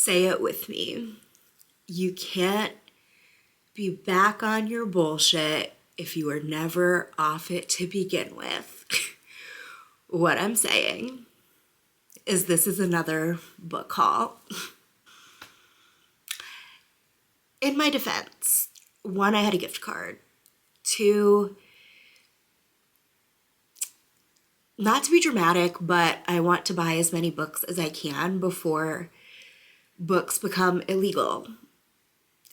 Say it with me. You can't be back on your bullshit if you were never off it to begin with. What I'm saying is this is another book haul. In my defense, 1, I had a gift card. 2, not to be dramatic, but I want to buy as many books as I can before books become illegal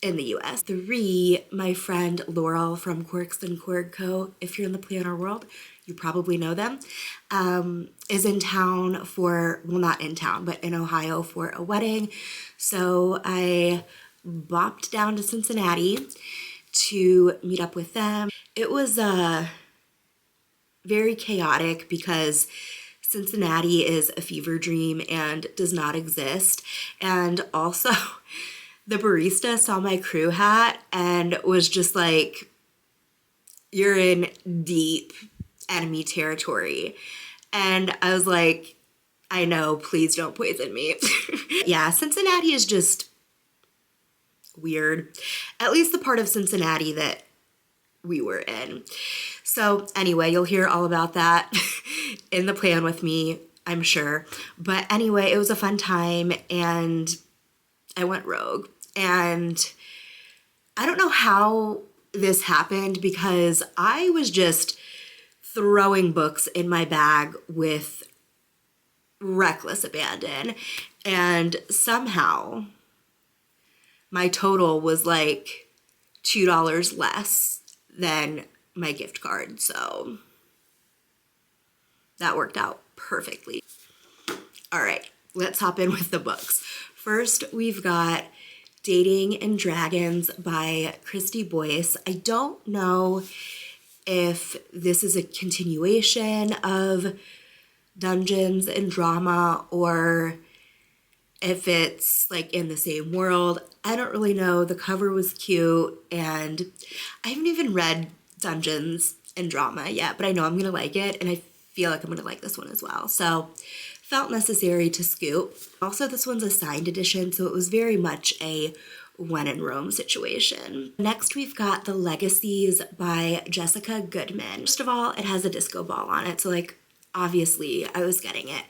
in the US. 3, my friend Laurel from Quirks and Cord Co., if you're in the planner world, you probably know them, is in town for, well, not in town, but in Ohio for a wedding. So I bopped down to Cincinnati to meet up with them. It was very chaotic because Cincinnati is a fever dream and does not exist. And also, the barista saw my crew hat and was just like, you're in deep enemy territory. And I was like, I know, please don't poison me. Yeah, Cincinnati is just weird. At least the part of Cincinnati that we were in. So anyway, you'll hear all about that in the plan with me, I'm sure. But anyway, it was a fun time and I went rogue. And I don't know how this happened because I was just throwing books in my bag with reckless abandon. And somehow my total was like $2 less than my gift card. So that worked out perfectly. All right, let's hop in with the books. First, we've got Dating and Dragons by Christy Boyce. I don't know if this is a continuation of Dungeons and Drama or if it's like in the same world. I don't really know. The cover was cute and I haven't even read Dungeons and Drama yet, but I know I'm gonna like it and I feel like I'm gonna like this one as well. So felt necessary to scoop. Also, this one's a signed edition, so it was very much a when in Rome situation. Next, we've got The Legacies by Jessica Goodman. First of all, it has a disco ball on it, so like obviously I was getting it.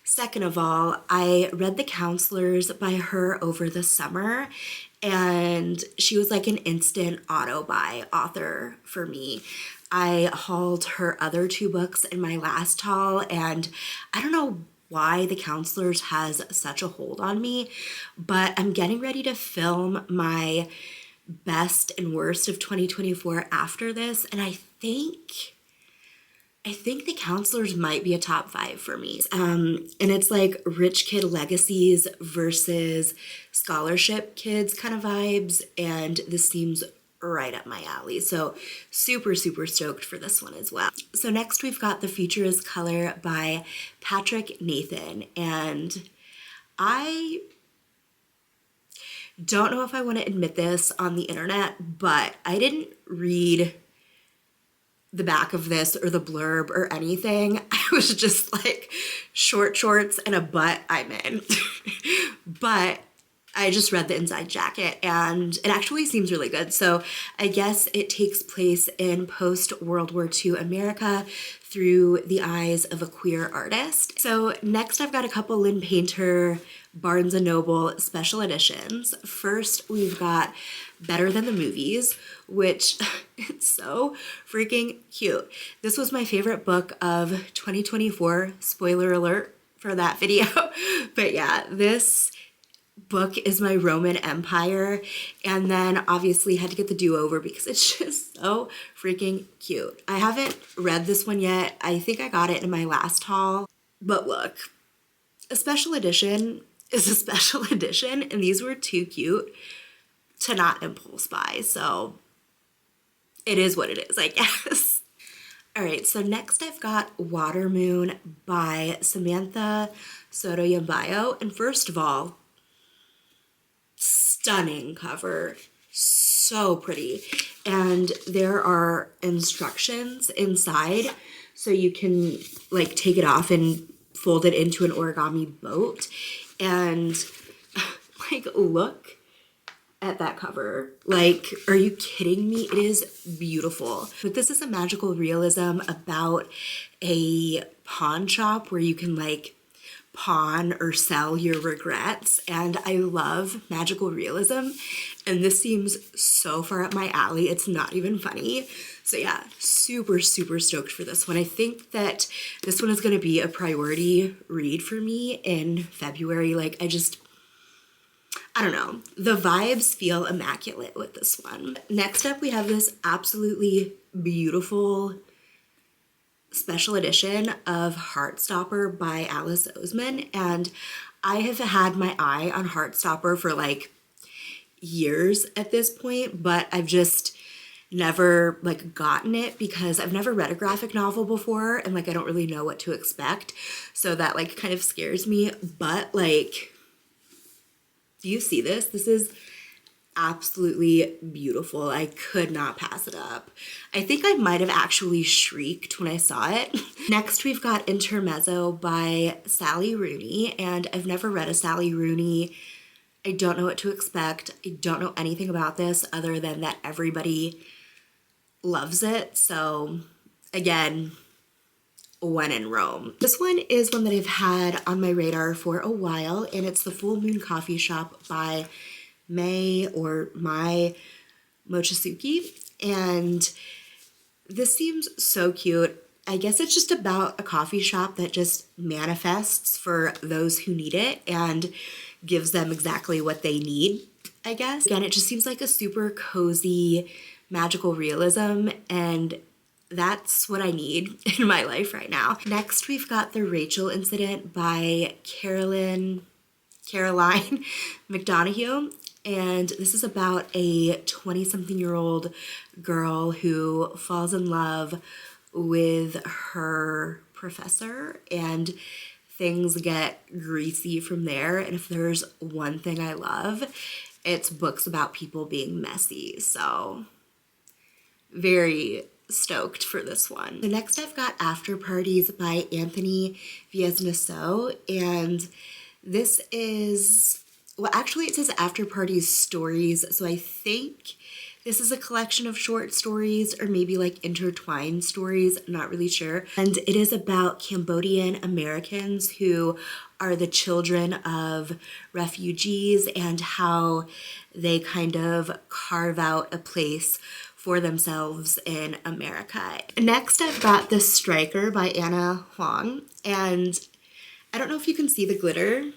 Second of all, I read The Counselors by her over the summer, and she was like an instant auto-buy author for me. I hauled her other 2 books in my last haul, and I don't know why The Counselors has such a hold on me, but I'm getting ready to film my best and worst of 2024 after this, and I think The Counselors might be a top 5 for me. And it's like rich kid legacies versus scholarship kids kind of vibes, and this seems right up my alley. So super, super stoked for this one as well. So next we've got The Future is Color by Patrick Nathan, and I don't know if I want to admit this on the internet, but I didn't read the back of this or the blurb or anything. I was just like, short shorts and a butt, I'm in. But I just read the inside jacket and it actually seems really good. So I guess it takes place in post-World War II America through the eyes of a queer artist. So next I've got a couple Lynn Painter Barnes & Noble special editions. First, we've got Better Than the Movies, which it's so freaking cute. This was my favorite book of 2024. Spoiler alert for that video. But yeah, this book is my Roman Empire, and then obviously had to get the do-over because it's just so freaking cute. I haven't read this one yet. I think I got it in my last haul, but look, a special edition is a special edition, and these were too cute to not impulse buy, so it is what it is, I guess. All right, so next I've got Water Moon by Samantha Sotomayor, and first of all, stunning cover, so pretty. And there are instructions inside so you can like take it off and fold it into an origami boat. And Like, look at that cover. Like, are you kidding me? It is beautiful. But this is a magical realism about a pawn shop where you can like pawn or sell your regrets, and I love magical realism, and this seems so far up my alley, it's not even funny. So yeah, super stoked for this one. I think that this one is going to be a priority read for me in February. Like, I don't know, the vibes feel immaculate with this one. Next up, we have this absolutely beautiful special edition of Heartstopper by Alice Oseman, and I have had my eye on Heartstopper for like years at this point, but I've just never like gotten it because I've never read a graphic novel before, and like I don't really know what to expect, so that like kind of scares me. But like, do you see this? This is absolutely beautiful. I could not pass it up. I think I might have actually shrieked when I saw it. Next, we've got Intermezzo by Sally Rooney, and I've never read a Sally Rooney. I don't know what to expect. I don't know anything about this other than that everybody loves it. So again, when in Rome. This one is one that I've had on my radar for a while, and it's The Full Moon Coffee Shop by Mai Mochizuki, and this seems so cute. I guess it's just about a coffee shop that just manifests for those who need it and gives them exactly what they need, I guess. Again, it just seems like a super cozy magical realism, and that's what I need in my life right now. Next, we've got The Rachel Incident by Caroline McDonough. And this is about a 20-something-year-old girl who falls in love with her professor, and things get greasy from there. And if there's one thing I love, it's books about people being messy. So very stoked for this one. The next, I've got After Parties by Anthony Viesnasso, and this is, well, actually it says After Parties Stories, so I think this is a collection of short stories or maybe like intertwined stories, I'm not really sure. And it is about Cambodian Americans who are the children of refugees and how they kind of carve out a place for themselves in America. Next, I've got The Striker by Anna Huang, and I don't know if you can see the glitter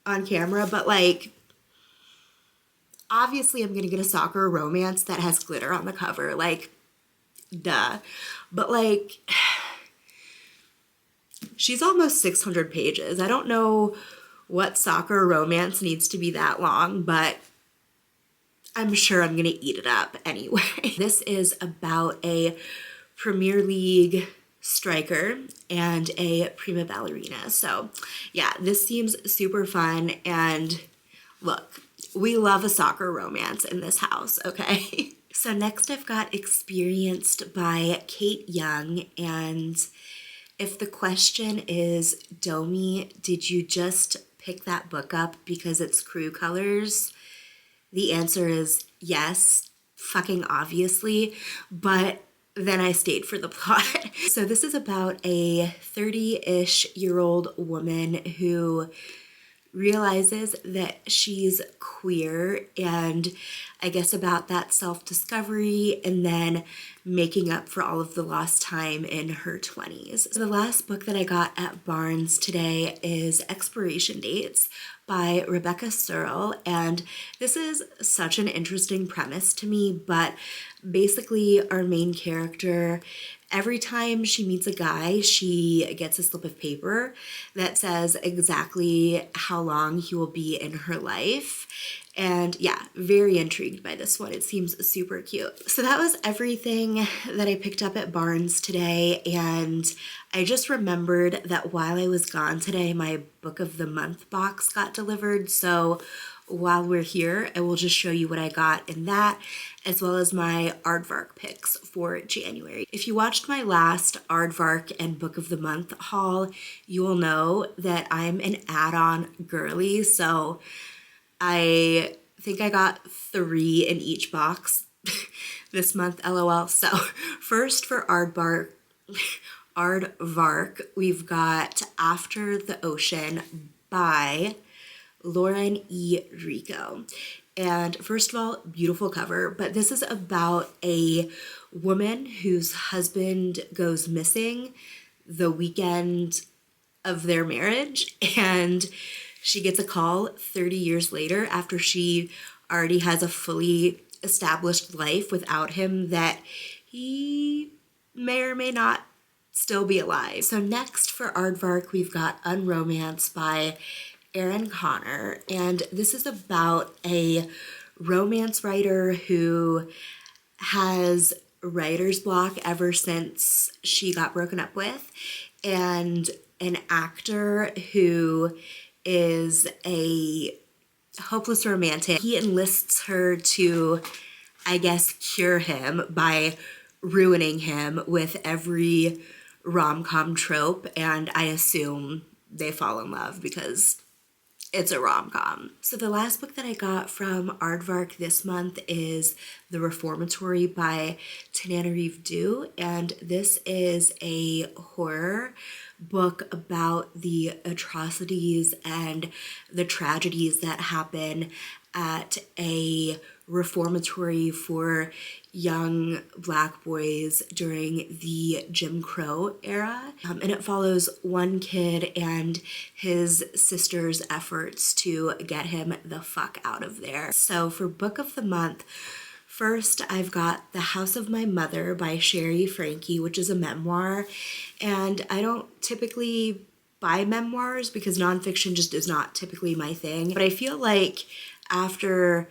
on camera, but like, obviously I'm gonna get a soccer romance that has glitter on the cover, like, duh. But like, she's almost 600 pages. I don't know what soccer romance needs to be that long, but I'm sure I'm gonna eat it up anyway. This is about a Premier League striker and a prima ballerina. So yeah, this seems super fun, and look, we love a soccer romance in this house, okay? So next I've got Experienced by Kate Young, and if the question is, Domi, did you just pick that book up because it's crew colors? The answer is yes, fucking obviously, but then I stayed for the plot. So this is about a 30-ish-year-old woman who realizes that she's queer, and I guess about that self-discovery and then making up for all of the lost time in her 20s. So the last book that I got at Barnes today is Expiration Dates by Rebecca Searle, and this is such an interesting premise to me, but basically our main character, every time she meets a guy, she gets a slip of paper that says exactly how long he will be in her life. And yeah, very intrigued by this one. It seems super cute. So that was everything that I picked up at Barnes today. And I just remembered that while I was gone today, my Book of the Month box got delivered. So while we're here, I will just show you what I got in that, as well as my Aardvark picks for January. If you watched my last Aardvark and Book of the Month haul, you will know that I'm an add-on girly, so I think I got 3 in each box this month, LOL. So first for Aardvark, we've got After the Ocean by Lauren E. Rico. And first of all, beautiful cover, but this is about a woman whose husband goes missing the weekend of their marriage, and she gets a call 30 years later after she already has a fully established life without him that he may or may not still be alive. So next for Aardvark, we've got Unromance by Erin Connor, and this is about a romance writer who has writer's block ever since she got broken up with, and an actor who is a hopeless romantic. He enlists her to, I guess, cure him by ruining him with every rom-com trope, and I assume they fall in love because it's a rom-com. So the last book that I got from Aardvark this month is The Reformatory by Tananarive Due, and this is a horror book about the atrocities and the tragedies that happen at a reformatory for young Black boys during the Jim Crow era. And it follows one kid and his sister's efforts to get him the fuck out of there. So for Book of the Month, first I've got The House of My Mother by Sherry Frankie, which is a memoir. And I don't typically buy memoirs because nonfiction just is not typically my thing. But I feel like after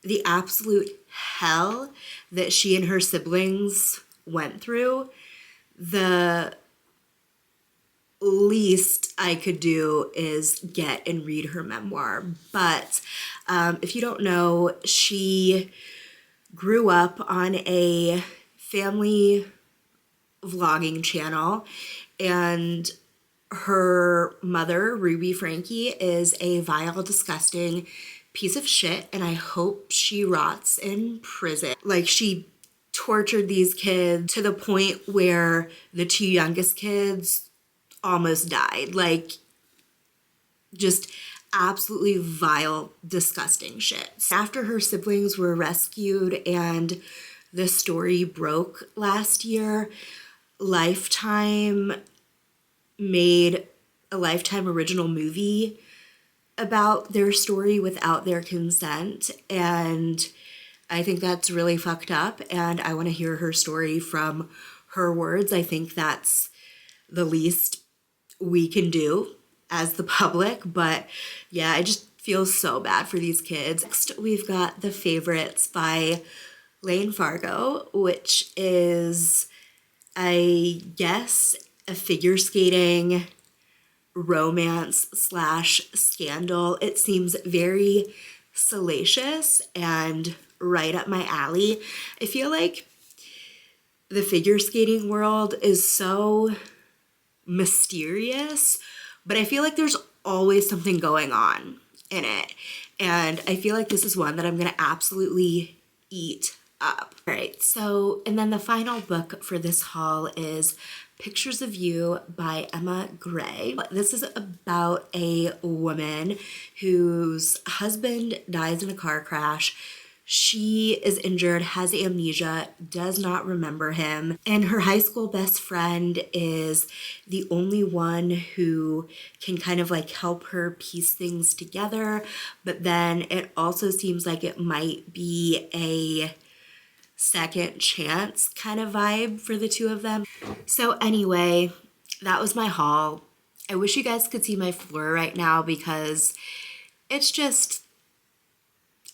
the absolute hell that she and her siblings went through, the least I could do is get and read her memoir. But if you don't know, she grew up on a family vlogging channel, and her mother, Ruby Frankie, is a vile, disgusting piece of shit, and I hope she rots in prison. Like, she tortured these kids to the point where the 2 youngest kids almost died. Like, just absolutely vile, disgusting shit. After her siblings were rescued and the story broke last year, Lifetime made a Lifetime original movie about their story without their consent, and I think that's really fucked up, and I want to hear her story from her words. I think that's the least we can do as the public, but yeah, I just feel so bad for these kids. Next, we've got The Favorites by Lane Fargo, which is, I guess, a figure skating romance slash scandal. It seems very salacious and right up my alley. I feel like the figure skating world is so mysterious, but I feel like there's always something going on in it. And I feel like this is one that I'm gonna absolutely eat up. All right, so, and then the final book for this haul is Pictures of You by Emma Gray. This is about a woman whose husband dies in a car crash. She is injured, has amnesia, does not remember him, and her high school best friend is the only one who can kind of like help her piece things together, but then it also seems like it might be a second chance kind of vibe for the two of them. So anyway, that was my haul. I wish you guys could see my floor right now because it's just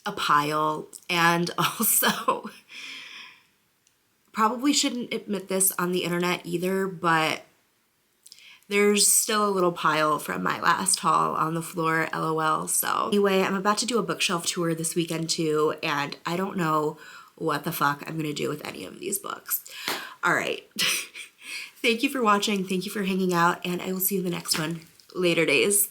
a pile, and also probably shouldn't admit this on the internet either, but there's still a little pile from my last haul on the floor, LOL. So anyway, I'm about to do a bookshelf tour this weekend too, and I don't know what the fuck I'm gonna do with any of these books. All right. Thank you for watching. Thank you for hanging out, and I will see you in the next one. Later days.